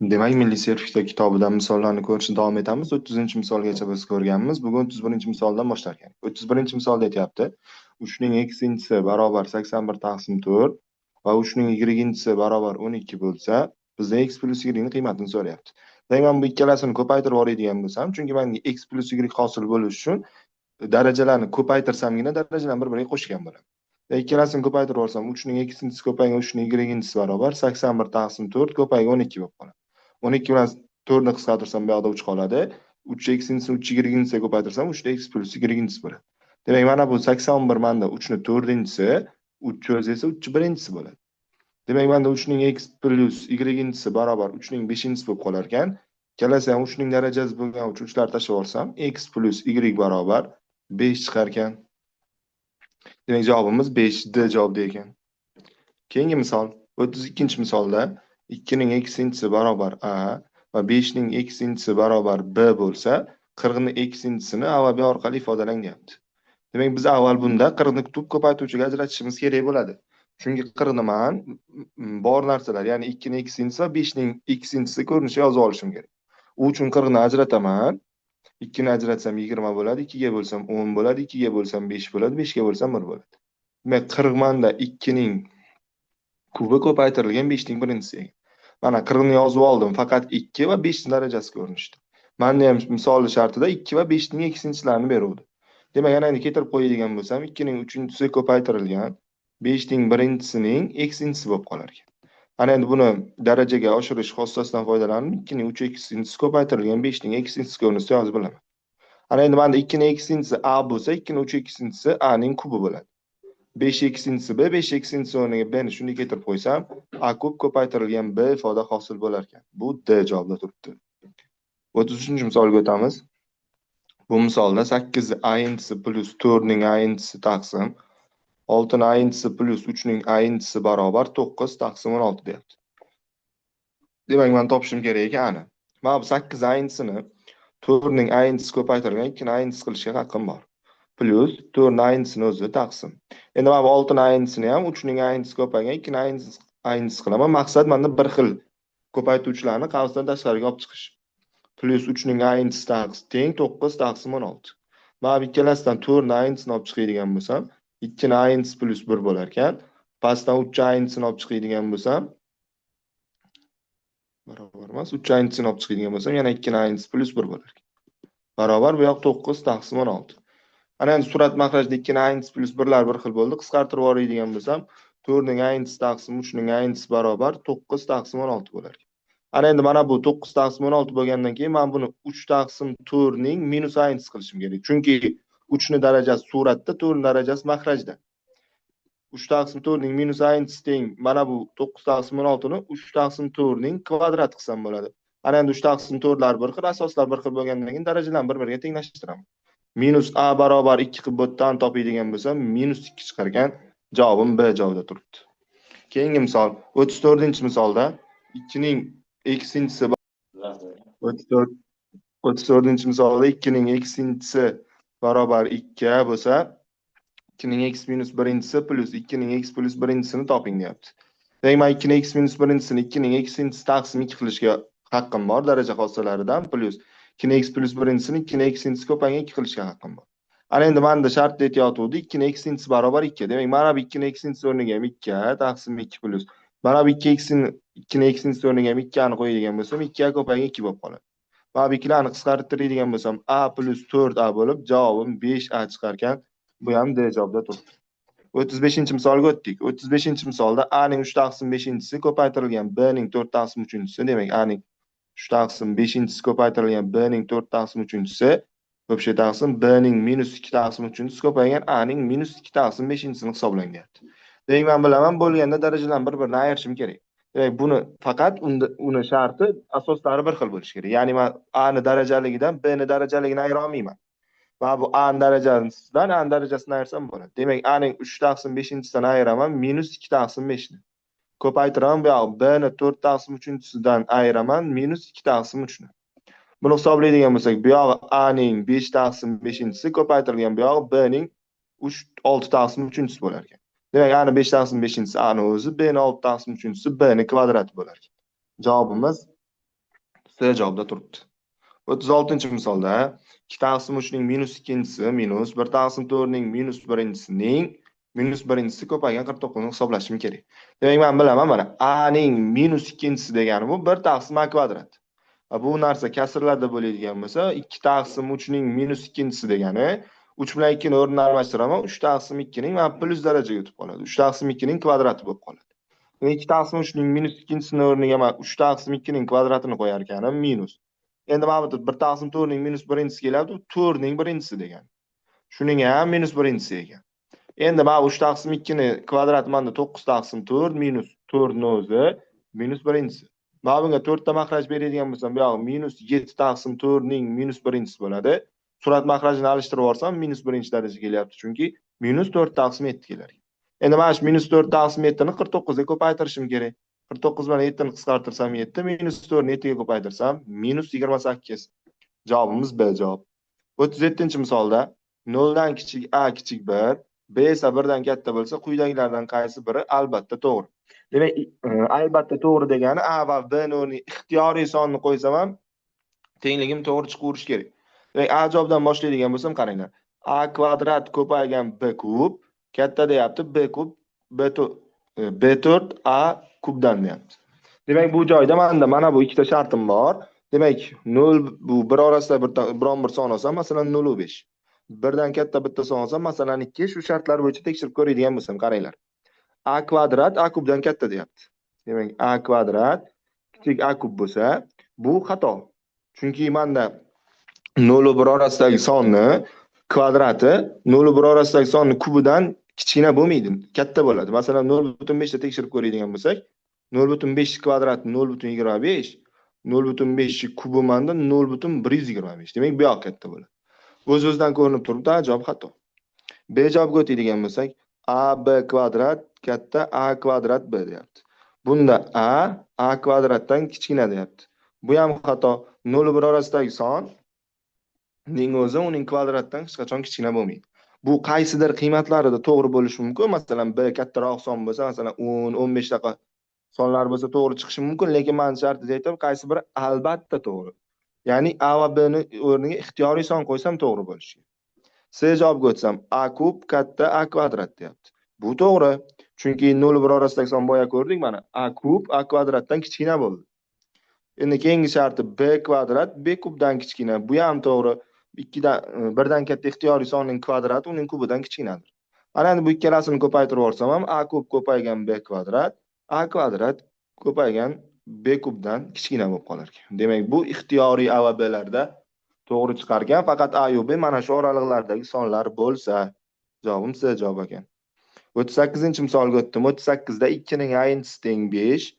Demak, Milliy sertifikat kitobidan misollarni ko'rishda davom etamiz. 30-misolgacha biz ko'rganmiz. Bugun 31-misoldan boshlar ekan. 31-misolda aytyapti: 3 ning eksinchisi barobar 81 taqsim 4 va 3 ning yigirmanchisi barobar 12 bo'lsa, bizda x plus y ning qiymatini so'rayapti. Demak, men bu ikkalasini ko'paytirib oladigan bo'lsam, chunki menga x plus y hosil bo'lishi uchun darajalarni ko'paytirsamgina darajalarni bir-biriga qo'shgan bo'laman. Ikkalasini ko'paytirib olsam, 3 ning eksinchisi ko'paygan 3 ning yigirmanchisi barobar 81 taqsim 4 ko'paygan 12 bo'lib qoladi. 12 bilan 4 ni qisqartirsam bu yoqda 3 qoladi. 3 eksinchisi 3 yigirmanchisiga ko'paytirsam 3 x plus yigirmanchisi bo'ladi. Demak, mana bu 81 manda 3 ni 4-chisi, 3 esa 3 birinchisi bo'ladi. Demak, manda 3 ning x plus yigirmanchisi barobar 3 ning 5-chisi bo'lib qolar ekan. Ikkalasi ham 3 ning darajasi bo'lgan uchun 3 larni tashlab olsam, x plus y barobar 5 chiqar ekan. Demak, javobimiz 5 D javobda ekan. Keyingi misol, 32-misolda 2 ning eksinchisi barobar a va 5 ning eksinchisi barobar b bo'lsa, 40 ning eksinchisini a va b orqali ifodalang deyapti. Demak, biz avval bunda 40 ni tub ko'paytuvchiga ajratishimiz kerak bo'ladi. Chunki 40 ni man bor narsalar, ya'ni 2 ning eksinchisi va 5 ning eksinchisi ko'rinishida yozib olishim kerak. U uchun 40 ni ajrataman. 2 ni ajratsam 20 bo'ladi, 2 ga bo'lsam 10 bo'ladi, 2 ga bo'lsam 5 bo'ladi, 5 ga bo'lsam 1 bo'ladi. Demak, 40 manda 2 ning kubi ko'paytirilgan 5 ning birinchisi ekan. Mana 40 ni yozib oldim, faqat 2 va 5 ning darajasi ko'rinishdi. Menda ham misol shartida 2 va 5 ning eksinchilarini beruvdi. Demak, ana endi keltirib qo'yadigan bo'lsam, 2 ning 3-chisi ko'paytirilgan 5 ning birinchisining eksinchisi bo'lib qolar ekan. Ana endi buni darajaga oshirish xossasidan foydalanib 2 ning 3 eksinchisi ko'paytirilgan 5 ning eksinchisi ko'rinishida yozib bilaman. Ana endi menda 2 ning eksinchisi a bo'lsa, 2 ning 3 eksinchisi a ning kubi bo'ladi. 5 eksinchisi b, 5 eksinchisi o'rniga b ni shunday keltirib qo'ysam, a kub ko'paytirilgan b ifoda hosil bo'lar ekan. Bu D javobda turibdi. 33-misolga o'tamiz. Bu misolda 8 a-inchisi plus 4 ning a-inchisi taqsim 6 ning a-inchisi plus 3 ning a-inchisi barobar 9 taqsim 16 deyapti. Demak, men topishim kerak ekan. Mana bu 8 a-inchisini 4 ning a-inchisi ko'paytirilgan 2 ning a-inchisi qilishga haqqim bor. Plus 4 ning a-inchisini o'zi taqsim. Endi mana bu 6 ning a-inchisini ham 3 ning a-inchisi ko'paygan 2 ning a-inchisi qilaman. Maqsad menda bir xil ko'paytuvchilarni qavsdan tashqariga olib chiqish. Plus 3 ning a-inchisi teng 9 taqsim 16. Mana bu ikkalasidan 4 ning a-inchisini olib chiqadigan bo'lsam, 2 ning a-inchisi plus 1 bo'lar ekan. Pastdan 3 ning a-inchisini olib chiqadigan bo'lsam, barobar emas, 3 ning a-inchisini olib chiqadigan bo'lsam, yana 2 ning a-inchisi plus 1 bo'lar ekan. Barobar bu yoq 9 taqsim 16. Ana endi surat mahrajda 2 ning a-inchisi plus 1lar bir xil bo'ldi. Qisqartirib oladigan bo'lsam, 4 ning a-inchisi taqsim 3 ning a-inchisi barobar 9 taqsim 16 bo'lar ekan. Ana endi mana bu 9 taqsim 16 bo'lgandan keyin men buni 3 taqsim 4 ning minus a-inchisi qilishim kerak. Chunki 3 ning darajasi suratda, 4 ning darajasi mahrajda. 3 taqsim 4 ning minus a-inchisi teng mana bu 9 taqsim 16 ni 3 taqsim 4 ning kvadrat qilsam bo'ladi. Ana endi 3 taqsim 4lar bir xil, asoslar bir xil bo'lgandan keyin darajalarni bir-biriga tenglashtiraman. Minus a barobar 2 qilib bu yerdan topadigan bo'lsam, minus 2 chiqar ekan. Javobim B javobda turibdi. Keyingi misol, 34-misolda 2 ning eksinchisi 34 34-misolda 2 ning eksinchisi barobar 2 bo'lsa, 2 ning x minus birinchisi plus 2 ning x plus birinchisini toping deyapti. Demak, men 2 ning x minus birinchisini 2 ning eksinchisi taqsim 2 qilishga haqqim bor daraja xossalaridan, plus 2 ning x plus birinchisini 2 ning eksinchisi ko'paygan 2 qilishga haqqim bor. Ana endi menda shartda aytayotgandi 2 ning eksinchisi barobar 2. Demak, mana bu 2 ning eksinchisi o'rniga ham 2 taqsim 2 plus. Mana bu 2 ning eksinchisi o'rniga ham 2 ni qo'yadigan bo'lsam, 2 ko'paygan 2 bo'lib qoladi. Mana bu ikkilarni qisqartiradigan bo'lsam, a plus 4a bo'lib, javobim 5a chiqar ekan. Bu ham D javobda turibdi. 35-misolga o'tdik. 35-misolda a ning 3 taqsim 5-chisi ko'paytirilgan b ning 4 taqsim 3-chisi, demak a ning 3 taqsim 5-chisi ko'paytirilgan b ning 4 taqsim 3-chisi ko'pcha taqsim b ning minus 2 taqsim 3-chisi ko'paygan a ning minus 2 taqsim 5-chisini hisoblang deyapti. Demak, men bilaman bo'lganda darajalarni bir-biridan ayirishim kerak. Demak, buni faqat uni sharti asoslari bir xil bo'lishi kerak. Ya'ni men a ni darajaligidan b ni darajaligini ayira olmayman. Mana bu a darajasidan a darajasini ayirsam bo'ladi. Demak, a ning 3 taqsim 5-chisidan ayiraman minus 2 taqsim 5 ni. Ko'paytiraman bu yoq b ni 4 taqsim 3-chisidan ayiraman minus 2 taqsim 3 ni. Buni hisoblaydigan bo'lsak, bu yoq a ning 5 taqsim 5-chisi ko'paytirilgan bu yoq b ning 6 taqsim 3-chisi bo'lar ekan. Demak, a ni 5 taqsim 5-chisi a ni o'zi, b ni 6 taqsim 3-chisi b ni kvadrati bo'lar ekan. Javobimiz C javobda turibdi. 36-misolda 2 taqsim 3 ning minus ikkinchisi minus 1 taqsim 4 ning minus birinchisining minus birinchisi ko'paygan 49 ni hisoblashim kerak. Demak, men bilaman mana a ning minus ikkinchisi degani bu 1 taqsim a kvadrat. Bu narsa kasrlarda bo'ladigan bo'lsa 2 taqsim 3 ning minus ikkinchisi degani 3 bilan 2 ni o'rnini almashtiraman, 3 taqsim 2 ning mana plyus darajaga o'tib qoladi. 3 taqsim 2 ning kvadrati bo'lib qoladi. 2 taqsim 3 ning minus ikkinchisini o'rniga men 3 taqsim 2 ning kvadratini qo'yar ekanman minus. Endi mana bu 1 taqsim 4 ning minus birinchisi kelyapti, 4 ning birinchisi degan. Shuning ham minus birinchisi ekan. Endi mana 3 taqsim 2 ni kvadrati menda 9 taqsim 4 minus 4 ni o'zi minus birinchisi. Mana bunga 4 ta makhraj beradigan bo'lsam, bu yoq minus 7 taqsim 4 ning minus birinchisi bo'ladi. Surat makhrajini alishtirib olsam minus birinchi daraja kelyapti, chunki minus 4 taqsim 7 kelar. Endi mana shu minus 4 taqsim 7 ni 49 ga ko'paytirishim kerak. 49 bilan 7 ni qisqartirsam 7, minus 4 ni 7 ga ko'paytirsam minus 28. Javobimiz B javob. 37-misolda 0 dan kichik a kichik 1, b esa 1 dan katta bo'lsa, quyidagilardan qaysi biri albatta to'g'ri. Demak, albatta to'g'ri degani a va b ni o'rniga ixtiyoriy sonni qo'ysam ham tengligim to'g'ri chiqaverish kerak. Demak, a javobdan boshlaydigan bo'lsam, qaranglar. A kvadrat ko'paygan b kub katta deyapti, b kub b4 a kubdan deyapti. Demak, bu joyda mana bu ikkita shartim bor. Demak, 0 bu bir orasida biron bir son olsam, masalan 0.5. 1 dan katta bitta son olsam, masalan 2, shu shartlar bo'yicha tekshirib ko'radigan bo'lsam, qaranglar. A kvadrat A kubdan katta deyapti. Demak, A kvadrat kichik A kub bo'lsa, bu xato. Chunki menda 0 bir orasidagi sonni kvadrati 0 bir orasidagi sonni kubidan kichkina bo'lmaydi, katta bo'ladi. Masalan, 0.5 da tekshirib ko'radigan bo'lsak, 0.5 kvadrat 0.25, 0.5 kubi menda 0.125. Demak, bu yoq katta bo'ladi. O'z-o'zidan ko'rinib turibdi, javob xato. B javobga o'tadigan bo'lsak, AB kvadrat katta A kvadrat B deyapti. Bunda A kvadratdan kichkina deyapti. Bu ham xato. 0 bir orasidagi son ning o'zi uning kvadratdan hech qachon kichkina bo'lmaydi. Bu qaysidir qiymatlarida to'g'ri bo'lishi mumkin. Masalan, B kattaroq son bo'lsa, masalan 10, 15 taqa sonlar bo'lsa to'g'ri chiqishi mumkin, lekin men shartida aytaman, qaysi biri albatta to'g'ri. Ya'ni A va B ni o'rniga ixtiyoriy son qo'ysam to'g'ri bo'lishi. C javobga o'tsam, A kub katta A kvadrat deyapti. Bu to'g'ri. Chunki 0 bir orasidagi son boya ko'rdik mana. A kub A kvadratdan kichkina bo'ldi. Endi keyingi sharti B kvadrat B kubdan kichkina. Bu ham to'g'ri. 1 dan katta ixtiyoriy sonning kvadrati uning kubidan kichkinadir. Mana endi bu ikkalasini ko'paytirib olsam ham A kub ko'paygan B kvadrat, A kvadrat ko'paygan B kubdan kichkina bo'lib qolar ekan. Demak, bu ixtiyoriy A va B'larda to'g'ri chiqar ekan, faqat A va B mana shu oralig'lardagi sonlar bo'lsa, javobim C javob ekan. 38-misolga o'tdim. 38da 2 ning aynisi teng 5,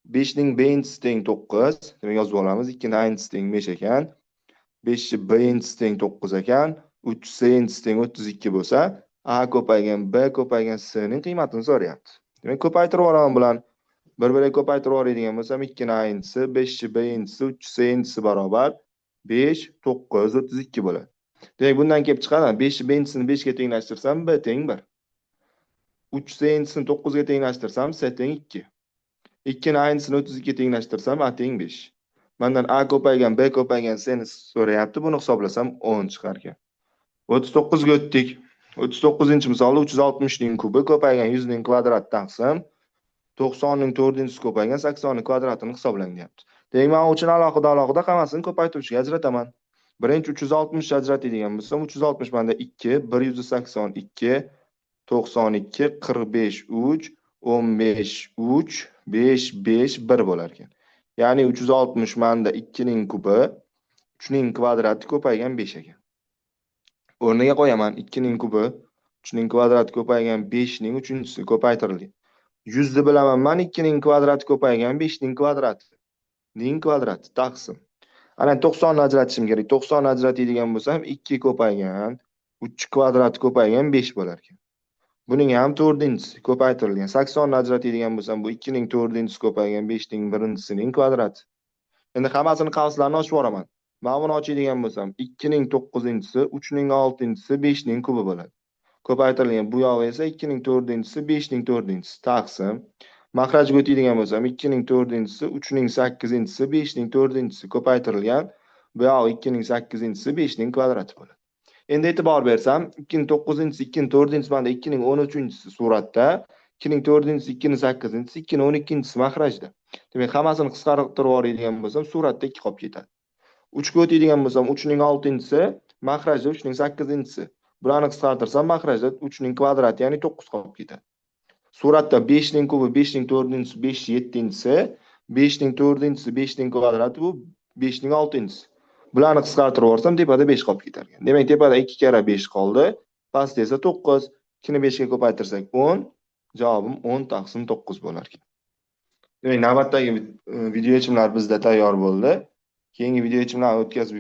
5 ning b-inchisi teng 9. Demak, yozib olamiz. 2 ning aynisi teng 5 ekan. 5 ni b-inchisi teng 9 ekan. 3 c-inchisi teng 32 bo'lsa, A ko'paygan B ko'paygan C ning qiymatini so'rayapti. Demak, ko'paytirib olaman bilan. Bir-biriga ko'paytirib oladigan bo'lsam, 2 ning aynisi, 5 ni b-inchisi, 3 c-inchisi barobar 5, 9, 32 bo'ladi. Demak, bundan kelib chiqadi. 5 ni b-inchisini 5 ga tenglashtirsam, B teng 1. 3 c-inchisini 9 ga tenglashtirsam, C teng 2. 2 ni aynisini 32 ga tenglashtirsam, A teng 5. Mendan A ko'paygan, B ko'paygan C ni so'rayapti. Buni hisoblasam 10 chiqar ekan. 39 ga o'tdik. 39-misolda 360 ning kubi ko'paygan 100 ning kvadrat taqsim 90 ning 4-inchisi ko'paygan 80 ning kvadratini hisoblang deyapti. Demak, men uchun alohida hammasini ko'paytirishga ajrataman. Birinchi 360 ajratadigan bo'lsam, 360 menda 2, 182, 92, 45, 3, 15, 3, 5, 5, 1 bo'lar ekan. Ya'ni 360 menda 2 ning kubi, 3 ning kvadrati ko'paygan 5 ekan. O'rniga qo'yaman 2 ning kubi, 3 ning kvadrati ko'paygan 5 ning 3-inchisi ko'paytirilgan. 100 ni bilaman, men 2 ning kvadrati ko'paygan 5 ning kvadrati. Ning kvadrati taqsim. Ana 90 ni ajratishim kerak. 90 ni ajratadigan bo'lsam, 2 ko'paygan 3 kvadrati ko'paygan 5 bo'lar ekan. Buning ham 4-inchisi ko'paytirilgan. 80 ni ajratadigan bo'lsam, bu 2 ning 4-inchisi ko'paygan 5 ning 1-inchisining kvadrati. Endi hammasini qavslarni ochib yuboraman. Men buni ochadigan bo'lsam, 2 ning 9-inchisi, 3 ning 6-inchisi, 5 ning kubi bo'ladi. Ko'paytirilgan. Bu yog'i esa 2 ning 4-inchisi, 5 ning 4-inchisi taqsim. Mahrajga o'tadigan bo'lsam, 2 ning 4-si, 3 ning 8-si, 5 ning 4-si ko'paytirilgan. Bu yoq 2 ning 8-si 5 ning kvadrati bo'ladi. Endi e'tibor bersam, 2 ning 9-si, 2 ning 4-si mana 2 ning 13-si suratda, 2 ning 4-si, 2 ning 8-si, 2 ning 12-si mahrajda. Demak, hammasini qisqartirib yuboradigan bo'lsam, suratda 2 qolib ketadi. 3 ga o'tadigan bo'lsam, 3 ning 6-si, mahrajda 3 ning 8-si. Bularni qisqartirsam, mahrajda 3 ning kvadrati, ya'ni 9 qolib ketadi. Suratda 5 ning kubi, 5 ning 4-si, 5 7-si, 5 ning 4-si, 5 ning kvadrati bu 5 ning 6-si. Bularni qisqartirib yuborsam, tepada 5 qolib ketar ekan. Demak, tepada 2 karra 5 qoldi. Pastda esa 9. 2 ni 5 ga ko'paytirsak 10. Javobim 10 taqsim 9 bo'lar ekan. Demak, navbatdagi video yechimlar bizda tayyor bo'ldi. Keyingi video yechimlarni o'tkazib